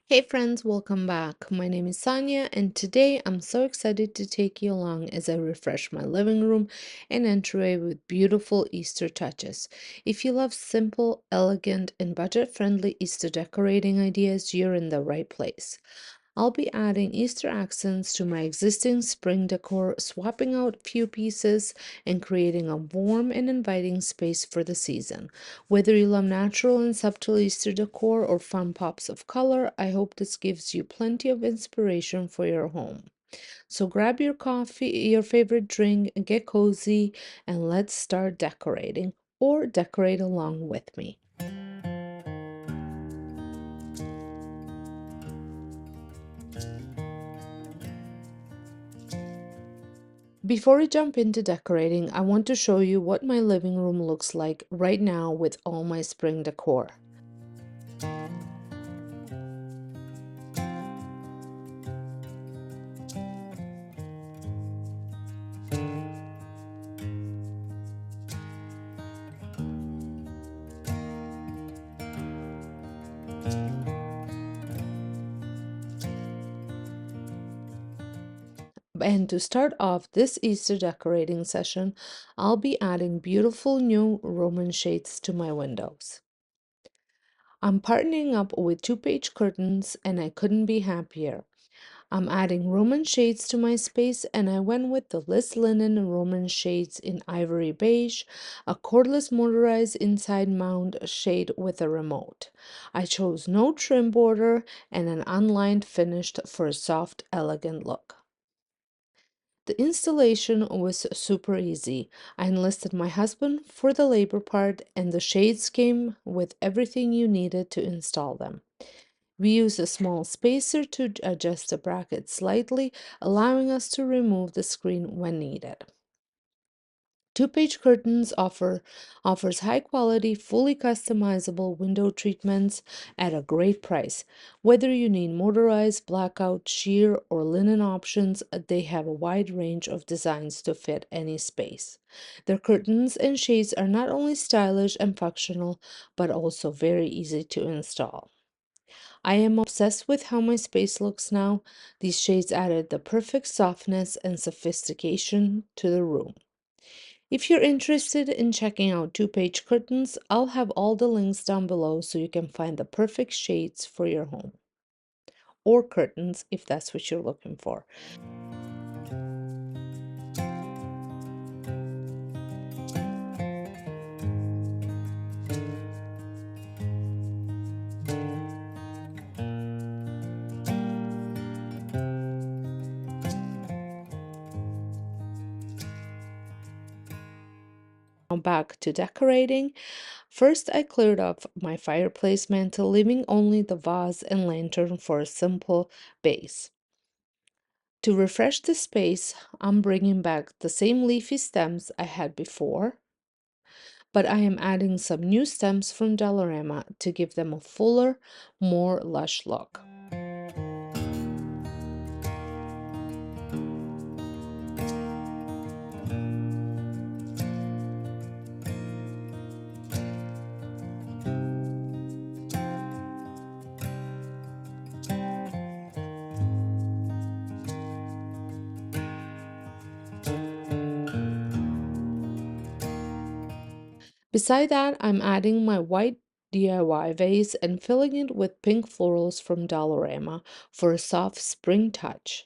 Hey friends, welcome back. My name is Sonia, and today I'm so excited to take you along as I refresh my living room and entryway with beautiful Easter touches. If you love simple, elegant, and budget-friendly Easter decorating ideas, you're in the right place. I'll be adding Easter accents to my existing spring decor, swapping out a few pieces, and creating a warm and inviting space for the season. Whether you love natural and subtle Easter decor or fun pops of color, I hope this gives you plenty of inspiration for your home. So grab your coffee, your favorite drink, and get cozy, and let's start decorating or decorate along with me. Before we jump into decorating, I want to show you what my living room looks like right now with all my spring decor. And to start off this Easter decorating session, I'll be adding beautiful new Roman shades to my windows. I'm partnering up with two-page curtains and I couldn't be happier. I'm adding Roman shades to my space and I went with the Liss Linen Roman shades in ivory beige, a cordless motorized inside mount shade with a remote. I chose no trim border and an unlined finish for a soft, elegant look. The installation was super easy. I enlisted my husband for the labor part, and the shades came with everything you needed to install them. We used a small spacer to adjust the bracket slightly, allowing us to remove the screen when needed. Two-page curtains offers high-quality, fully customizable window treatments at a great price. Whether you need motorized, blackout, sheer, or linen options, they have a wide range of designs to fit any space. Their curtains and shades are not only stylish and functional, but also very easy to install. I am obsessed with how my space looks now. These shades added the perfect softness and sophistication to the room. If you're interested in checking out two-page curtains, I'll have all the links down below so you can find the perfect shades for your home. Or curtains if that's what you're looking for. Now back to decorating. First, I cleared off my fireplace mantel, leaving only the vase and lantern for a simple base. To refresh the space, I'm bringing back the same leafy stems I had before, but I am adding some new stems from Dollarama to give them a fuller, more lush look. Beside that, I'm adding my white DIY vase and filling it with pink florals from Dollarama for a soft spring touch.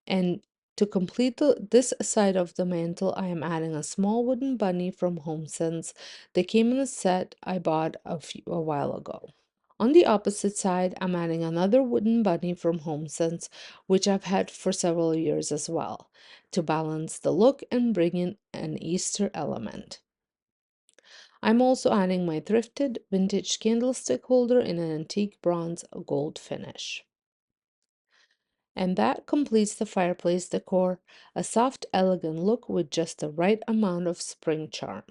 And to complete this side of the mantle, I am adding a small wooden bunny from Homesense. They came in a set I bought a while ago. On the opposite side, I'm adding another wooden bunny from Homesense, which I've had for several years as well, to balance the look and bring in an Easter element. I'm also adding my thrifted vintage candlestick holder in an antique bronze gold finish. And that completes the fireplace decor, a soft, elegant look with just the right amount of spring charm.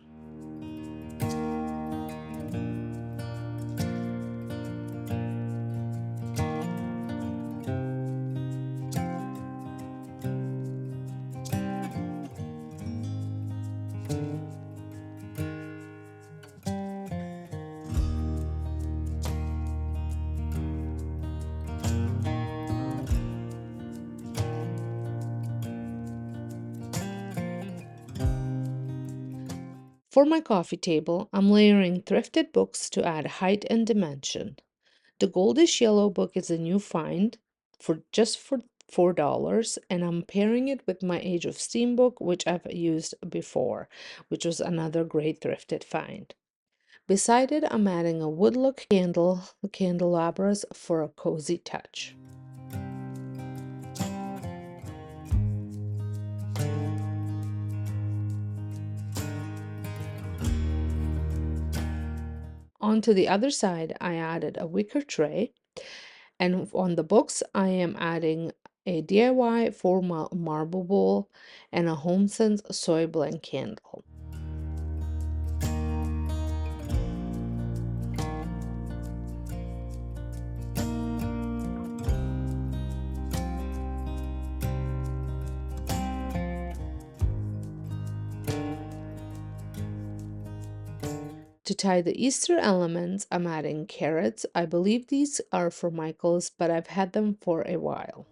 For my coffee table, I'm layering thrifted books to add height and dimension. The goldish yellow book is a new find for $4, and I'm pairing it with my Age of Steam book, which I've used before, which was another great thrifted find. Beside it, I'm adding a wood look candelabras for a cozy touch. Onto the other side, I added a wicker tray, and on the books, I am adding a DIY marble bowl and a HomeSense soy blend candle. To tie the Easter elements, I'm adding carrots. I believe these are for Michael's, but I've had them for a while.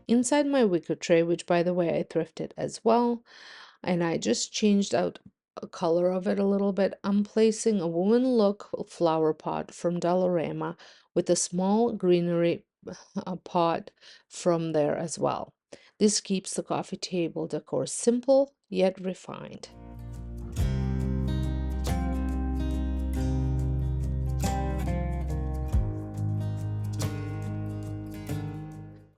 Inside my wicker tray, which by the way I thrifted as well, and I just changed out a color of it a little bit, I'm placing a woman look flower pot from Dollarama with a small greenery pot from there as well. This keeps the coffee table decor simple yet refined.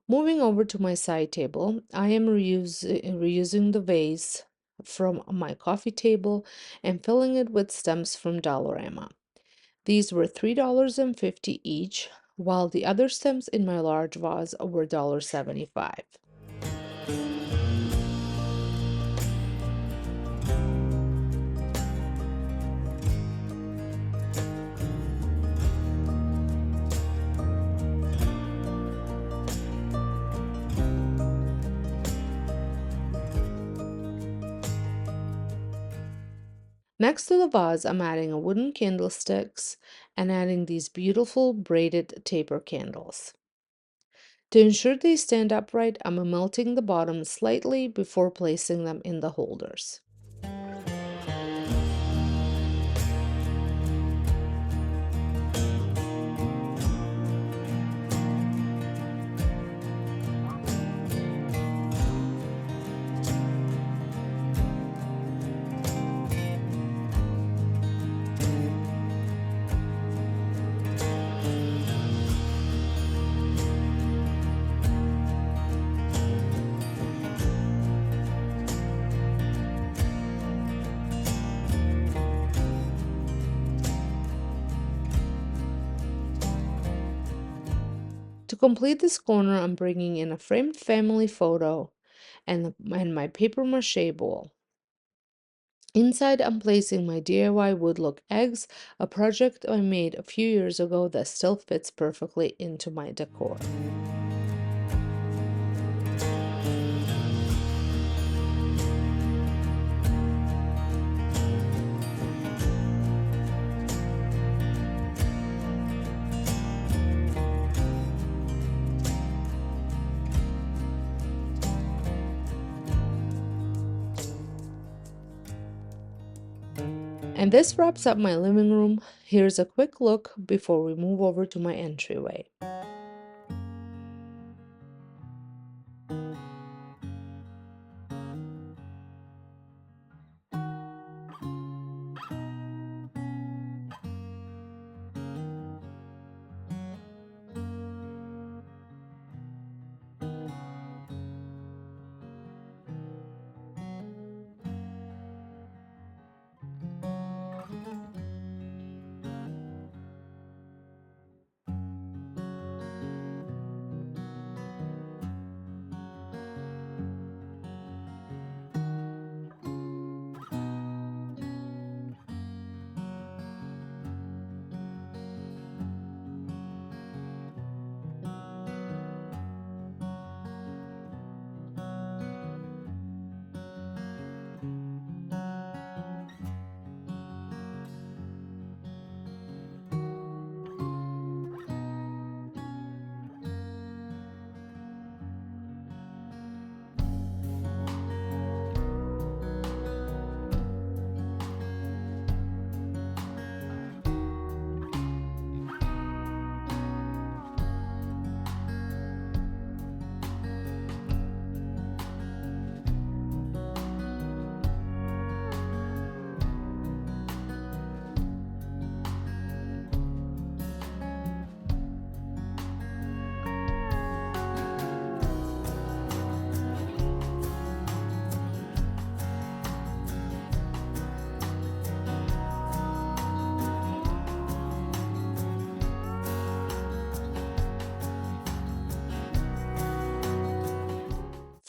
Moving over to my side table, I am reusing the vase from my coffee table and filling it with stems from Dollarama. These were $3.50 each, while the other stems in my large vase were $1.75. Next to the vase, I'm adding a wooden candlesticks and adding these beautiful braided taper candles. To ensure they stand upright, I'm melting the bottom slightly before placing them in the holders. To complete this corner, I'm bringing in a framed family photo and my paper mache bowl. Inside, I'm placing my DIY woodlook eggs, a project I made a few years ago that still fits perfectly into my decor. And this wraps up my living room. Here's a quick look before we move over to my entryway.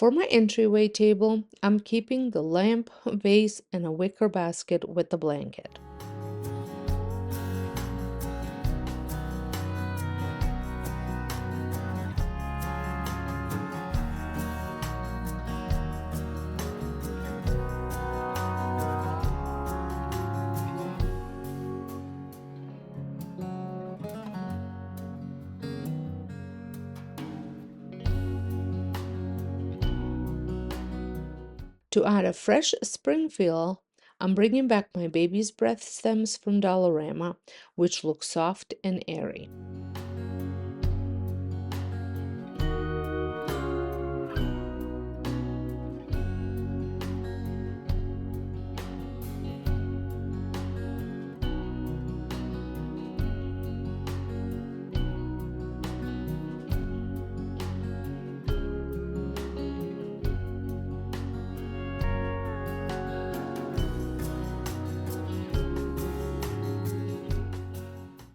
For my entryway table, I'm keeping the lamp, vase, and a wicker basket with the blanket. To add a fresh spring feel, I'm bringing back my baby's breath stems from Dollarama, which look soft and airy.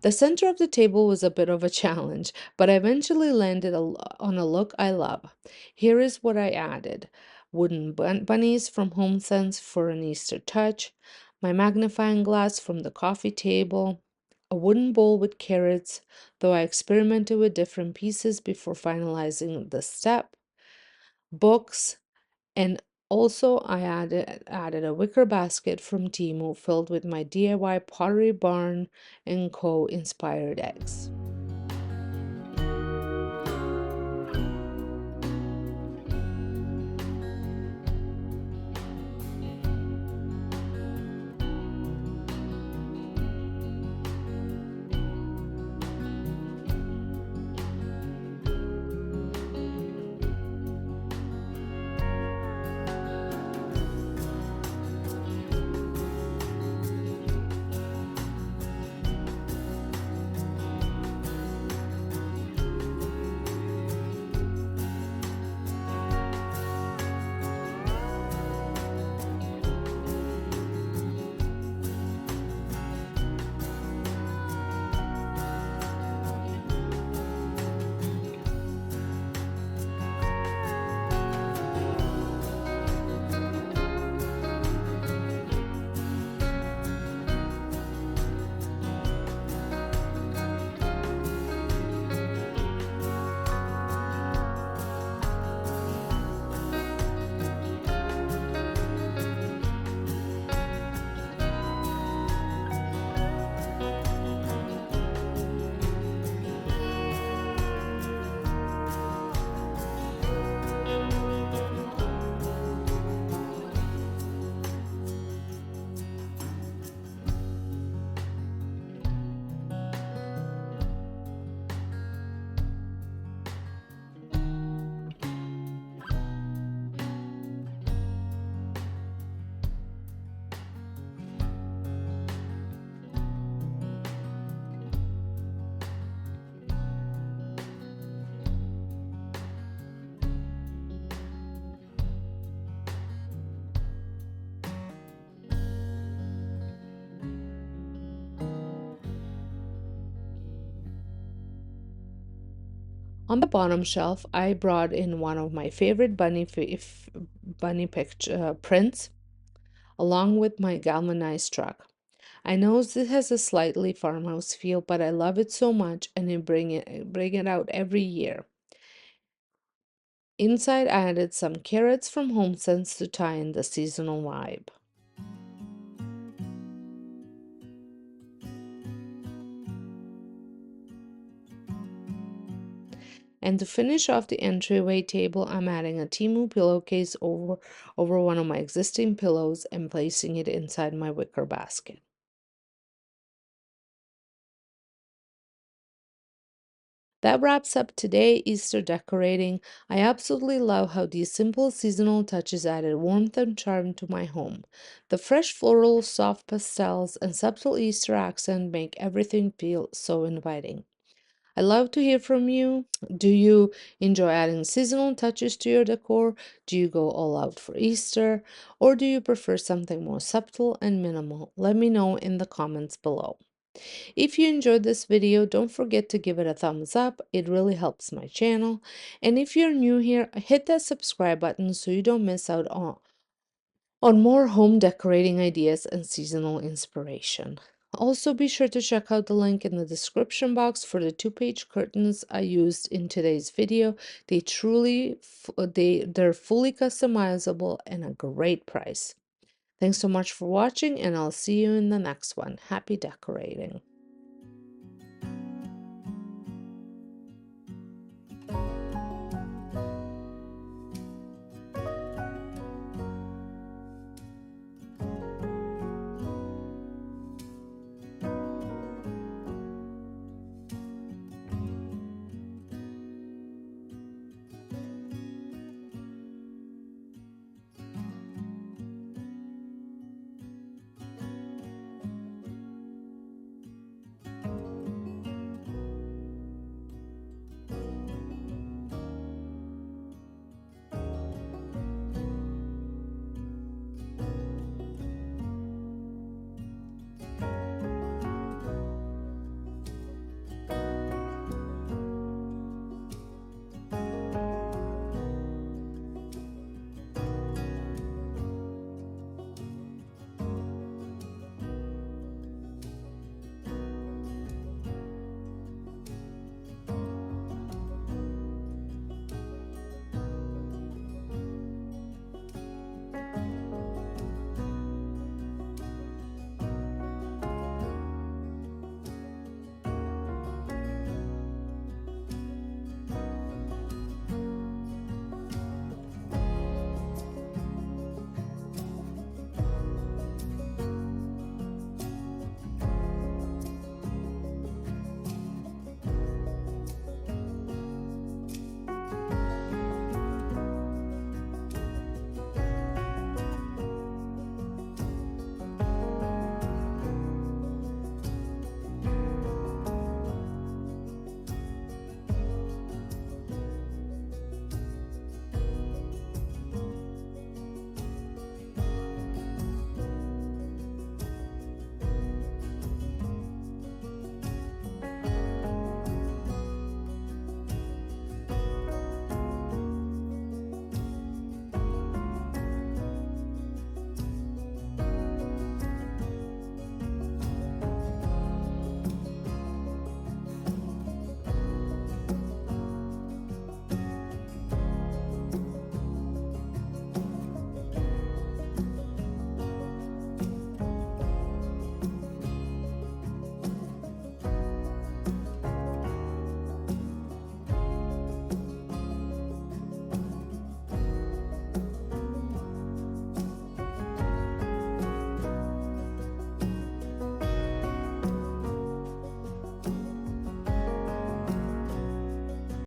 The center of the table was a bit of a challenge, but I eventually landed on a look I love. Here is what I added: wooden bunnies from HomeSense for an Easter touch, my magnifying glass from the coffee table, a wooden bowl with carrots, though I experimented with different pieces before finalizing the step, books, and also I added a wicker basket from Temu filled with my DIY Pottery Barn and Co. inspired eggs. On the bottom shelf, I brought in one of my favorite bunny picture prints, along with my galvanized truck. I know this has a slightly farmhouse feel, but I love it so much, and I bring it out every year. Inside, I added some carrots from HomeSense to tie in the seasonal vibe. And to finish off the entryway table, I'm adding a Temu pillowcase over one of my existing pillows and placing it inside my wicker basket. That wraps up today Easter decorating. I absolutely love how these simple seasonal touches added warmth and charm to my home. The fresh florals, soft pastels, and subtle Easter accent make everything feel so inviting. I love to hear from you. Do you enjoy adding seasonal touches to your decor? Do you go all out for Easter? Or do you prefer something more subtle and minimal? Let me know in the comments below. If you enjoyed this video, don't forget to give it a thumbs up. It really helps my channel. And if you're new here, hit that subscribe button so you don't miss out on more home decorating ideas and seasonal inspiration. Also, be sure to check out the link in the description box for the two-page curtains I used in today's video. They're fully customizable and a great price. Thanks so much for watching, and I'll see you in the next one. Happy decorating.